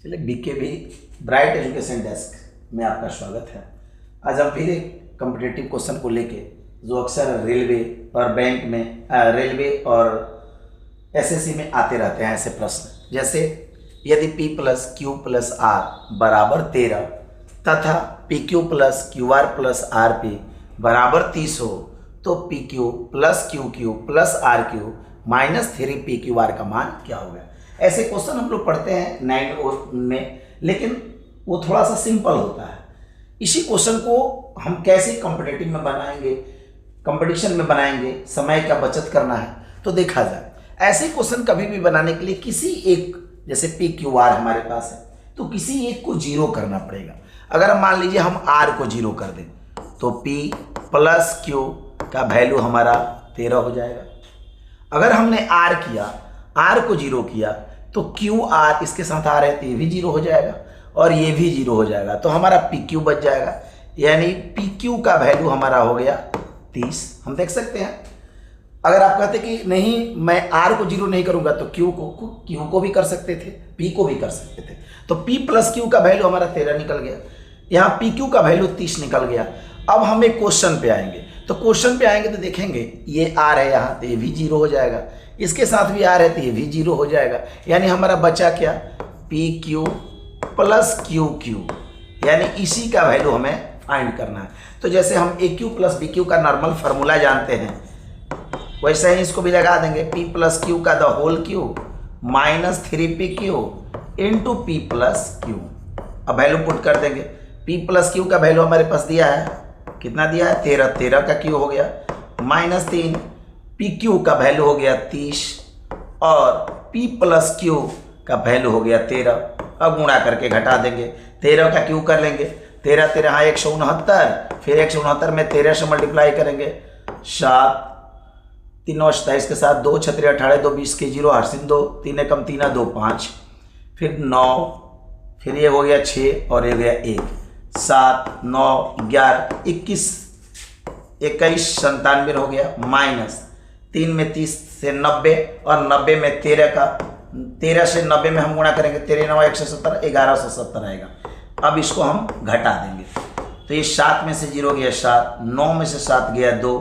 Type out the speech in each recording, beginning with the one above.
चलिए BKB bright education desk में आपका स्वागत है। आज हम फिर एक कॉम्पिटिटिव क्वेश्चन को लेके जो अक्सर रेलवे और बैंक में रेलवे और एसएससी में आते रहते हैं ऐसे प्रश्न, जैसे यदि P plus Q plus R बराबर 13 तथा P Q plus Q R plus R P बराबर 30 हो तो P Q plus Q cube plus R cube minus 3 P Q R का मान क्या होगा। ऐसे क्वेश्चन हम लोग पढ़ते हैं 9 में, लेकिन वो थोड़ा सा सिंपल होता है। इसी क्वेश्चन को हम कैसे कॉम्पिटिटिव में बनाएंगे, कंपटीशन में बनाएंगे, समय का बचत करना है तो देखा जाए। ऐसे क्वेश्चन कभी भी बनाने के लिए किसी एक, जैसे पी क्यू आर हमारे पास है तो किसी एक को जीरो करना पड़ेगा। अगर हम मान लीजिए हम आर को जीरो कर दें तो पी प्लस क्यू का वैल्यू हमारा 13 हो जाएगा। अगर हमने आर किया, आर को जीरो किया तो क्यू आर इसके साथ आ रहे तो ये भी जीरो हो जाएगा और ये भी जीरो हो जाएगा, तो हमारा पी क्यू बच जाएगा। यानी पी क्यू का वैल्यू हमारा हो गया 30। हम देख सकते हैं। अगर आप कहते कि नहीं मैं आर को जीरो नहीं करूंगा तो क्यू को भी कर सकते थे, पी को भी कर सकते थे। तो पी प्लस क्यू का वैल्यू हमारा 13 निकल गया, यहाँ पी क्यू का वैल्यू 30 निकल गया। अब हम एक क्वेश्चन पे आएंगे, तो क्वेश्चन पे आएंगे तो देखेंगे ये आर है यहाँ तो ये भी जीरो हो जाएगा, इसके साथ भी आर है तो ये भी जीरो हो जाएगा। यानी हमारा बचा क्या, P Q plus Q Q, यानी इसी का वैल्यू हमें फाइंड करना है। तो जैसे हम A cube plus B cube का नॉर्मल फार्मूला जानते हैं, वैसे ही इसको भी लगा देंगे। पी प्लस क्यू का the whole cube minus 3 P Q into P plus Q. अब वैल्यू पुट कर देंगे। पी प्लस क्यू का वैल्यू हमारे पास दिया है, कितना दिया है 13, 13 का क्यू हो गया माइनस 3, पी क्यू का वैल्यू हो गया 30 और पी प्लस क्यू का वैल्यू हो गया 13। अब गुणा करके घटा देंगे, 13 का क्यू कर लेंगे, 13 13 हाँ 169, फिर 169 में 13 से मल्टीप्लाई करेंगे, 7 3 9 27 के साथ 2 6 3 18 2 20 के 0 हर्षिन 2 3 एकम 3 2 5, फिर 9, फिर ये हो गया 6 और ये हो गया 1, 7 9 11 21 21 97 हो गया माइनस 3 में 30 से 90 और 90 में 13 का 13 से 90 में हम गुणा करेंगे, 13 9 170 1170 आएगा। अब इसको हम घटा देंगे तो ये 7 में से 0 गया 7, 9 में से 7 गया 2,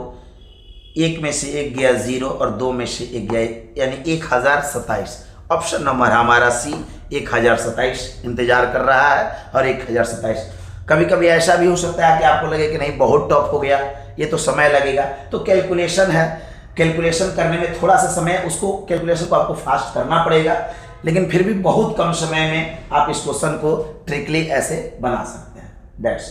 1 में से 1 गया 0 और 2 में से 1 गया, यानी 1027। ऑप्शन नंबर हमारा सी 1027 इंतजार कर रहा है और 1027। कभी कभी ऐसा भी हो सकता है कि आपको लगे कि नहीं बहुत टफ हो गया, ये तो समय लगेगा, तो कैलकुलेशन है, कैलकुलेशन करने में थोड़ा सा समय, उसको कैलकुलेशन को आपको फास्ट करना पड़ेगा, लेकिन फिर भी बहुत कम समय में आप इस क्वेश्चन को ट्रिकली ऐसे बना सकते हैं। दैट्स